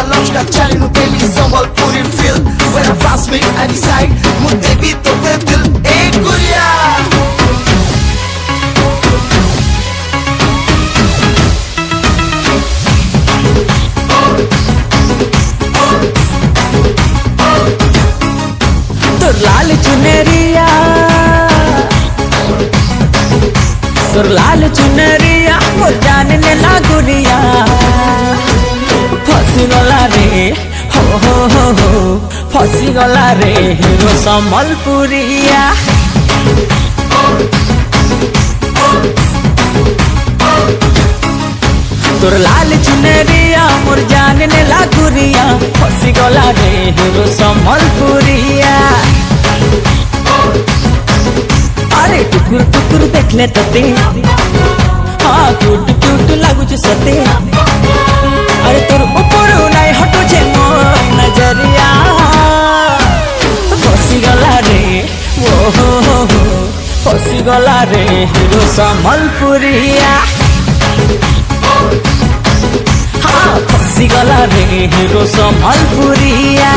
Lógica, chale no baby, Sambalpuri feel. When I pass me, I decide, mudde bhi to te dil, hey guriya. তোর লাল চুনরিয়া, তোর লাল চুনরিয়া মোর জাননে না গুরিয়া ফসিগলা রে হো হো হো হো ফসিগলা রে হিরো সম্বলপুরিয়া তোর লাল চুনরিয়া মোর জাননে না গুরিয়া ফসিগলা রে হিরো সম্বলপুরিয়া अरे टुकुर टुकुर देखले तते हाँ क्यूट क्यूट लागुच सते अरे तोर ऊपर नहीं हटो छे मोर नजरिया फसी गला रे वो हो फसी गला रे हिरो संबलपुरिया हाँ फसी गला रे हिरो संबलपुरिया